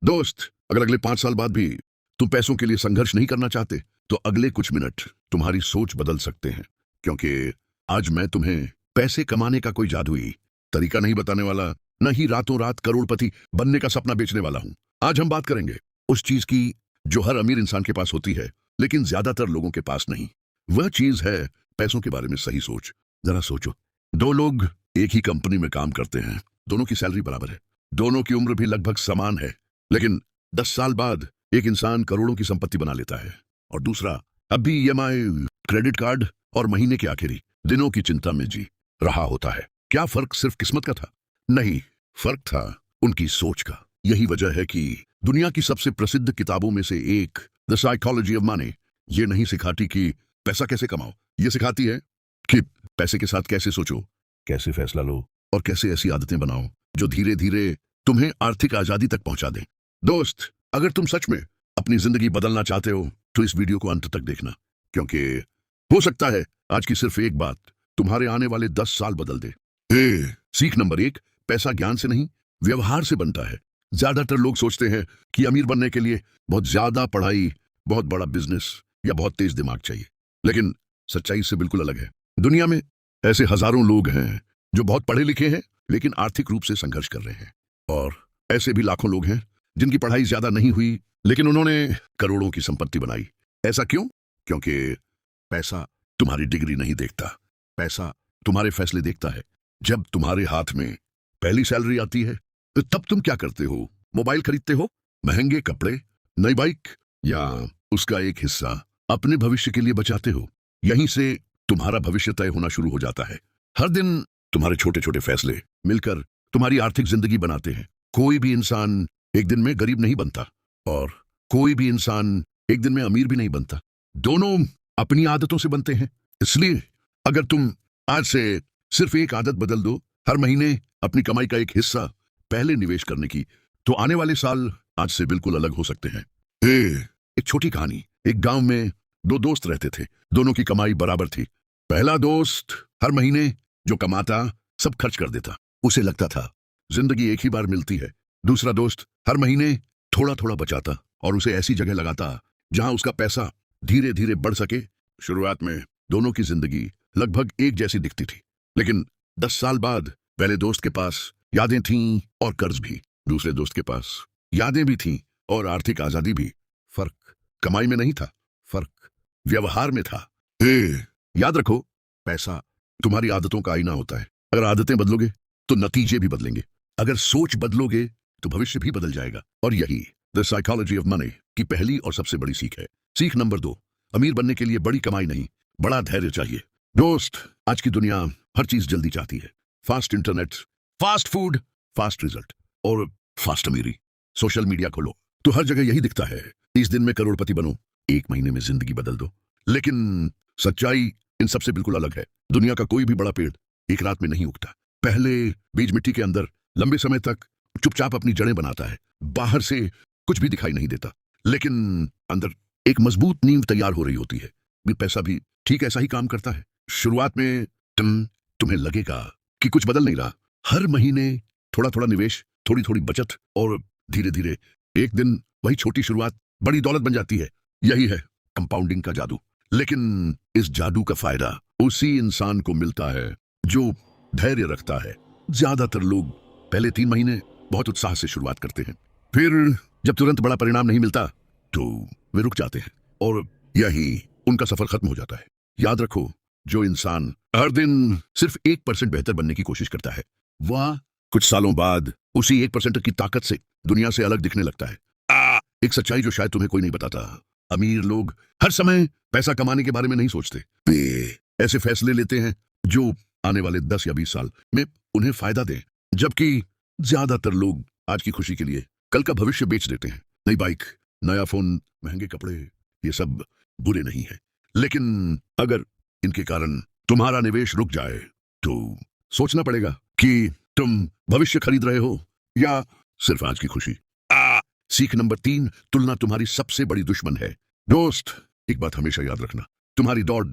दोस्त, अगर अगले 5 साल बाद भी तुम पैसों के लिए संघर्ष नहीं करना चाहते तो अगले कुछ मिनट तुम्हारी सोच बदल सकते हैं, क्योंकि आज मैं तुम्हें पैसे कमाने का कोई जादुई तरीका नहीं बताने वाला, न ही रातों रात करोड़पति बनने का सपना बेचने वाला हूं। आज हम बात करेंगे उस चीज की जो हर अमीर इंसान के पास होती है लेकिन ज्यादातर लोगों के पास नहीं। वह चीज है पैसों के बारे में सही सोच। जरा सोचो, दो लोग एक ही कंपनी में काम करते हैं, दोनों की सैलरी बराबर है, दोनों की उम्र भी लगभग समान है, लेकिन 10 साल बाद एक इंसान करोड़ों की संपत्ति बना लेता है और दूसरा अब भी ईएमआई, क्रेडिट कार्ड और महीने के आखिरी दिनों की चिंता में जी रहा होता है। क्या फर्क सिर्फ किस्मत का था? नहीं, फर्क था उनकी सोच का। यही वजह है कि दुनिया की सबसे प्रसिद्ध किताबों में से एक, द साइकोलॉजी ऑफ मनी, ये नहीं सिखाती कि पैसा कैसे कमाओ, ये सिखाती है कि पैसे के साथ कैसे सोचो, कैसे फैसला लो और कैसे ऐसी आदतें बनाओ जो धीरे धीरे तुम्हें आर्थिक आजादी तक पहुंचा दें। दोस्त, अगर तुम सच में अपनी जिंदगी बदलना चाहते हो तो इस वीडियो को अंत तक देखना, क्योंकि हो सकता है आज की सिर्फ एक बात तुम्हारे आने वाले 10 साल बदल दे। सीख नंबर 1, पैसा ज्ञान से नहीं व्यवहार से बनता है। ज्यादातर लोग सोचते हैं कि अमीर बनने के लिए बहुत ज्यादा पढ़ाई, बहुत बड़ा बिजनेस या बहुत तेज दिमाग चाहिए, लेकिन सच्चाई इससे बिल्कुल अलग है। दुनिया में ऐसे हजारों लोग हैं जो बहुत पढ़े लिखे हैं लेकिन आर्थिक रूप से संघर्ष कर रहे हैं, और ऐसे भी लाखों लोग हैं जिनकी पढ़ाई ज्यादा नहीं हुई लेकिन उन्होंने करोड़ों की संपत्ति बनाई। ऐसा क्यों? क्योंकि पैसा तुम्हारी डिग्री नहीं देखता, पैसा तुम्हारे फैसले देखता है। जब तुम्हारे हाथ में पहली सैलरी आती है तो तब तुम क्या करते हो? मोबाइल खरीदते हो, महंगे कपड़े, नई बाइक, या उसका एक हिस्सा अपने भविष्य के लिए बचाते हो? यहीं से तुम्हारा भविष्य तय होना शुरू हो जाता है। हर दिन तुम्हारे छोटे छोटे फैसले मिलकर तुम्हारी आर्थिक जिंदगी बनाते हैं। कोई भी इंसान एक दिन में गरीब नहीं बनता और कोई भी इंसान एक दिन में अमीर भी नहीं बनता। दोनों अपनी आदतों से बनते हैं। इसलिए अगर तुम आज से सिर्फ एक आदत बदल दो, हर महीने अपनी कमाई का एक हिस्सा पहले निवेश करने की, तो आने वाले साल आज से बिल्कुल अलग हो सकते हैं। एक छोटी कहानी। एक गांव में दो दोस्त रहते थे, दोनों की कमाई बराबर थी। पहला दोस्त हर महीने जो कमाता सब खर्च कर देता, उसे लगता था जिंदगी एक ही बार मिलती है। दूसरा दोस्त हर महीने थोड़ा थोड़ा बचाता और उसे ऐसी जगह लगाता जहां उसका पैसा धीरे धीरे बढ़ सके। शुरुआत में दोनों की जिंदगी लगभग एक जैसी दिखती थी, लेकिन 10 साल बाद पहले दोस्त के पास यादें थीं और कर्ज भी, दूसरे दोस्त के पास यादें भी थीं और आर्थिक आजादी भी। फर्क कमाई में नहीं था, फर्क व्यवहार में था। याद रखो, पैसा तुम्हारी आदतों का आईना होता है। अगर आदतें बदलोगे तो नतीजे भी बदलेंगे, अगर सोच बदलोगे तो भविष्य भी बदल जाएगा। और यही द साइकोलॉजी ऑफ मनी की पहली और सबसे बड़ी सीख है। सीख नंबर 2, अमीर बनने के लिए बड़ी कमाई नहीं, बड़ा धैर्य चाहिए। दोस्त, आज की दुनिया हर चीज जल्दी चाहती है। Fast internet, fast food, fast result और फास्ट अमीरी। सोशल मीडिया खोलो तो हर जगह यही दिखता है, 30 दिन में करोड़पति बनो, 1 महीने में जिंदगी बदल दो। लेकिन सच्चाई इन सबसे बिल्कुल अलग है। दुनिया का कोई भी बड़ा पेड़ एक रात में नहीं उगता। पहले बीज मिट्टी के अंदर लंबे समय तक चुपचाप अपनी जड़ें बनाता है। बाहर से कुछ भी दिखाई नहीं देता, लेकिन अंदर एक मजबूत नींव तैयार हो रही होती है। पैसा भी ठीक ऐसा ही काम करता है। शुरुआत में तुम्हें लगेगा कि कुछ बदल नहीं रहा। हर महीने थोड़ा थोड़ा निवेश, थोड़ी थोड़ी बचत, और धीरे धीरे एक दिन वही छोटी शुरुआत बड़ी दौलत बन जाती है। यही है कंपाउंडिंग का जादू। लेकिन इस जादू का फायदा उसी इंसान को मिलता है जो धैर्य रखता है। ज्यादातर लोग पहले 3 महीने बहुत उत्साह से शुरुआत करते हैं, फिर जब तुरंत बड़ा परिणाम नहीं मिलता तो वे रुक जाते हैं और यही उनका सफर खत्म हो जाता है। याद रखो, जो इंसान हर दिन सिर्फ 1% बेहतर बनने की कोशिश करता है, वह कुछ सालों बाद उसी 1% की ताकत से दुनिया से अलग दिखने लगता है। एक सच्चाई जो शायद तुम्हें कोई नहीं बताता, अमीर लोग हर समय पैसा कमाने के बारे में नहीं सोचते। वे ऐसे फैसले लेते हैं जो आने वाले 10 या 20 साल में उन्हें फायदा दें, जबकि ज्यादातर लोग आज की खुशी के लिए कल का भविष्य बेच देते हैं। नई बाइक, नया फोन, महंगे कपड़े, ये सब बुरे नहीं है, लेकिन अगर इनके कारण तुम्हारा निवेश रुक जाए तो सोचना पड़ेगा कि तुम भविष्य खरीद रहे हो या सिर्फ आज की खुशी। सीख नंबर 3, तुलना तुम्हारी सबसे बड़ी दुश्मन है। दोस्त, एक बात हमेशा याद रखना, तुम्हारी दौड़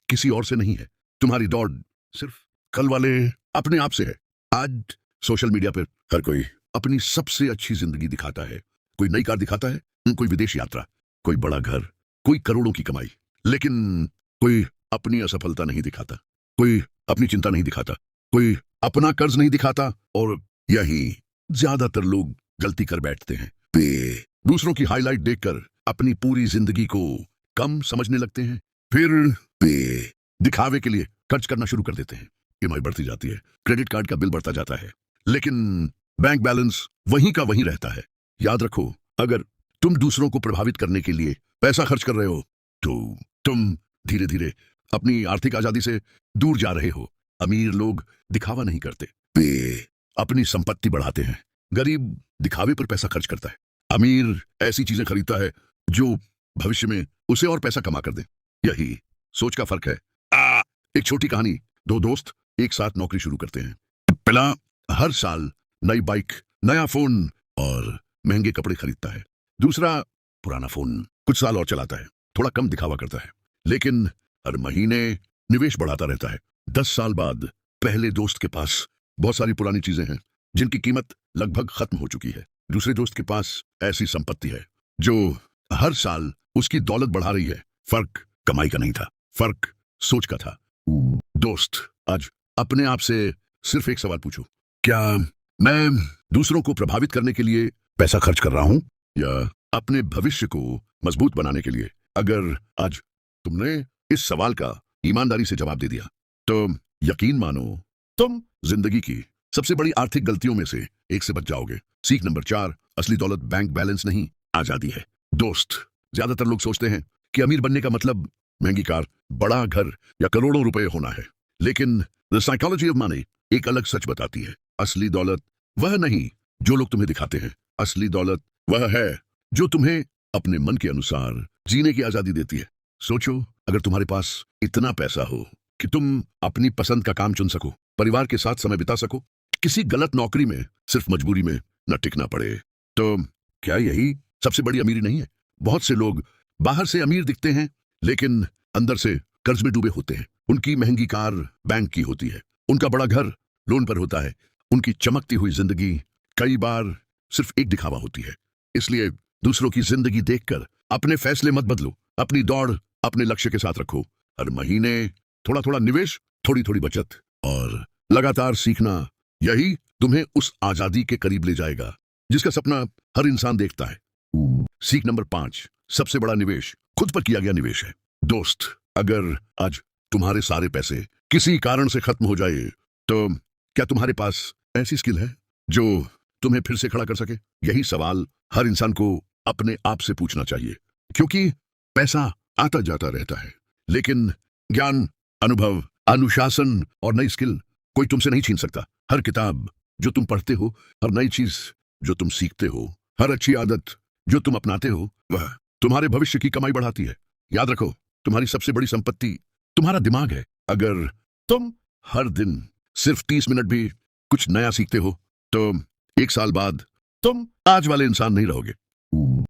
किसी और से नहीं है, तुम्हारी दौड़ सिर्फ कल वाले अपने आप से है। आज सोशल मीडिया पर हर कोई अपनी सबसे अच्छी जिंदगी दिखाता है, कोई नई कार दिखाता है, कोई विदेश यात्रा, कोई बड़ा घर, कोई करोड़ों की कमाई, लेकिन कोई अपनी असफलता नहीं दिखाता, कोई अपनी चिंता नहीं दिखाता, कोई अपना कर्ज नहीं दिखाता। और यही ज्यादातर लोग गलती कर बैठते हैं। वे दूसरों की हाईलाइट देखकर अपनी पूरी जिंदगी को कम समझने लगते हैं। फिर वे दिखावे के लिए खर्च करना शुरू कर देते हैं। ईएमआई बढ़ती जाती है, क्रेडिट कार्ड का बिल बढ़ता जाता है, लेकिन बैंक बैलेंस वहीं का वहीं रहता है। याद रखो, अगर तुम दूसरों को प्रभावित करने के लिए पैसा खर्च कर रहे हो तो तुम धीरे धीरे अपनी आर्थिक आजादी से दूर जा रहे हो। अमीर लोग दिखावा नहीं करते, वे अपनी संपत्ति बढ़ाते हैं। गरीब दिखावे पर पैसा खर्च करता है। अमीर ऐसी चीजें खरीदता है जो भविष्य में उसे और पैसा कमा कर दे। यही सोच का फर्क है। एक छोटी कहानी। दो दोस्त एक साथ नौकरी शुरू करते हैं। पहला हर साल नई बाइक, नया फोन और महंगे कपड़े खरीदता है। दूसरा पुराना फोन कुछ साल और चलाता है, थोड़ा कम दिखावा करता है, लेकिन हर महीने निवेश बढ़ाता रहता है। 10 साल बाद पहले दोस्त के पास बहुत सारी पुरानी चीजें हैं जिनकी कीमत लगभग खत्म हो चुकी है। दूसरे दोस्त के पास ऐसी संपत्ति है जो हर साल उसकी दौलत बढ़ा रही है। फर्क कमाई का नहीं था, फर्क सोच का था। दोस्त, आज अपने आप से सिर्फ एक सवाल पूछो, क्या मैं दूसरों को प्रभावित करने के लिए पैसा खर्च कर रहा हूं या अपने भविष्य को मजबूत बनाने के लिए? अगर आज तुमने इस सवाल का ईमानदारी से जवाब दे दिया तो यकीन मानो तुम जिंदगी की सबसे बड़ी आर्थिक गलतियों में से एक से बच जाओगे। सीख नंबर 4, असली दौलत बैंक बैलेंस नहीं, आजादी है। दोस्त, ज्यादातर लोग सोचते हैं कि अमीर बनने का मतलब महंगी कार, बड़ा घर या करोड़ों रुपए होना है, लेकिन द साइकोलॉजी ऑफ मनी एक अलग सच बताती है। असली दौलत वह नहीं जो लोग तुम्हें दिखाते हैं। असली दौलत वह है जो तुम्हें अपने मन के अनुसार जीने की आजादी देती है। सोचो, अगर तुम्हारे पास इतना पैसा हो कि तुम अपनी पसंद का काम चुन सको, परिवार के साथ समय बिता सको, किसी गलत नौकरी में सिर्फ मजबूरी में न टिकना पड़े, तो क्या यही सबसे बड़ी अमीरी नहीं है? बहुत से लोग बाहर से अमीर दिखते हैं लेकिन अंदर से कर्ज में डूबे होते हैं। उनकी महंगी कार बैंक की होती है, उनका बड़ा घर लोन पर होता है, उनकी चमकती हुई जिंदगी कई बार सिर्फ एक दिखावा होती है। इसलिए दूसरों की जिंदगी देखकर अपने फैसले मत बदलो। अपनी दौड़ अपने लक्ष्य के साथ रखो। हर महीने थोड़ा थोड़ा निवेश, थोड़ी थोड़ी बचत और लगातार सीखना, यही तुम्हें उस आजादी के करीब ले जाएगा जिसका सपना हर इंसान देखता है। सीख नंबर 5, सबसे बड़ा निवेश खुद पर किया गया निवेश है। दोस्त, अगर आज तुम्हारे सारे पैसे किसी कारण से खत्म हो जाए तो क्या तुम्हारे पास ऐसी स्किल है जो तुम्हें फिर से खड़ा कर सके? यही सवाल हर इंसान को अपने आप से पूछना चाहिए, क्योंकि पैसा आता जाता रहता है, लेकिन ज्ञान, अनुभव, अनुशासन और नई स्किल कोई तुमसे नहीं छीन सकता। हर किताब जो तुम पढ़ते हो, हर नई चीज जो तुम सीखते हो, हर अच्छी आदत जो तुम अपनाते हो, वह तुम्हारे भविष्य की कमाई बढ़ाती है। याद रखो, तुम्हारी सबसे बड़ी संपत्ति तुम्हारा दिमाग है। अगर तुम हर दिन सिर्फ 30 मिनट भी कुछ नया सीखते हो तो 1 साल बाद तुम आज वाले इंसान नहीं रहोगे।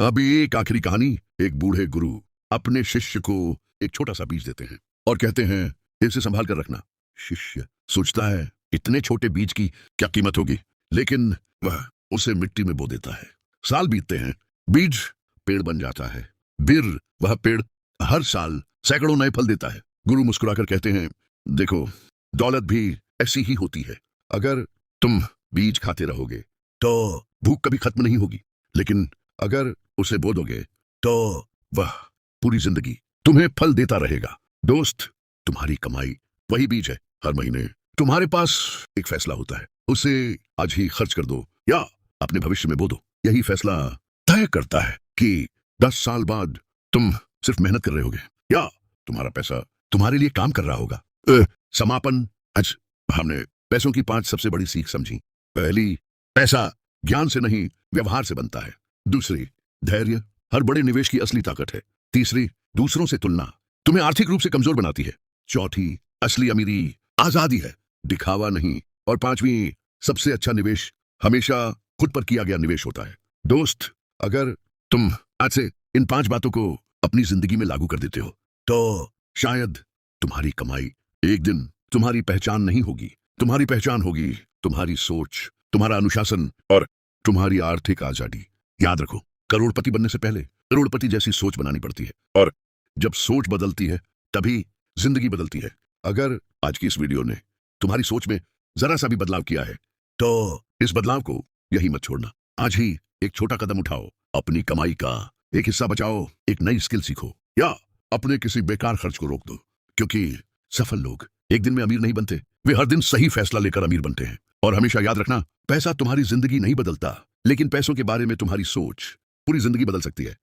अभी एक आखिरी कहानी। एक बूढ़े गुरु अपने शिष्य को एक छोटा सा बीज देते हैं और कहते हैं, इसे संभाल कर रखना। शिष्य सोचता है, इतने छोटे बीज की क्या कीमत होगी, लेकिन वह उसे मिट्टी में बो देता है। साल बीतते हैं, बीज पेड़ बन जाता है। फिर वह पेड़ हर साल सैकड़ों नए फल देता है। गुरु मुस्कुराकर कहते हैं, देखो, दौलत भी ऐसी ही होती है। अगर तुम बीज खाते रहोगे तो भूख कभी खत्म नहीं होगी, लेकिन अगर उसे बो दोगे तो वह पूरी जिंदगी तुम्हें फल देता रहेगा। दोस्त, तुम्हारी कमाई वही बीज है। हर महीने तुम्हारे पास एक फैसला होता है, उसे आज ही खर्च कर दो या अपने भविष्य में बो दो। यही फैसला तय करता है कि 10 साल बाद तुम सिर्फ मेहनत कर रहे होगे या तुम्हारा पैसा तुम्हारे लिए काम कर रहा होगा। समापन। आज हमने पैसों की 5 सबसे बड़ी सीख समझी। पहली, पैसा ज्ञान से नहीं व्यवहार से बनता है। दूसरी, धैर्य हर बड़े निवेश की असली ताकत है। तीसरी, दूसरों से तुलना तुम्हें आर्थिक रूप से कमजोर बनाती है। चौथी, असली अमीरी आजादी है, दिखावा नहीं। और पांचवी, सबसे अच्छा निवेश हमेशा खुद पर किया गया निवेश होता है। दोस्त, अगर तुम आज से इन 5 बातों को अपनी जिंदगी में लागू कर देते हो तो शायद तुम्हारी कमाई एक दिन तुम्हारी पहचान नहीं होगी। तुम्हारी पहचान होगी तुम्हारी सोच, तुम्हारा अनुशासन और तुम्हारी आर्थिक आजादी। याद रखो, करोड़पति बनने से पहले करोड़पति जैसी सोच बनानी पड़ती है, और जब सोच बदलती है तभी जिंदगी बदलती है। अगर आज की इस वीडियो ने तुम्हारी सोच में जरा सा भी बदलाव किया है तो इस बदलाव को यही मत छोड़ना। आज ही एक छोटा कदम उठाओ, अपनी कमाई का एक हिस्सा बचाओ, एक नई स्किल सीखो, या अपने किसी बेकार खर्च को रोक दो, क्योंकि सफल लोग एक दिन में अमीर नहीं बनते, वे हर दिन सही फैसला लेकर अमीर बनते हैं। और हमेशा याद रखना, पैसा तुम्हारी जिंदगी नहीं बदलता, लेकिन पैसों के बारे में तुम्हारी सोच पूरी जिंदगी बदल सकती है।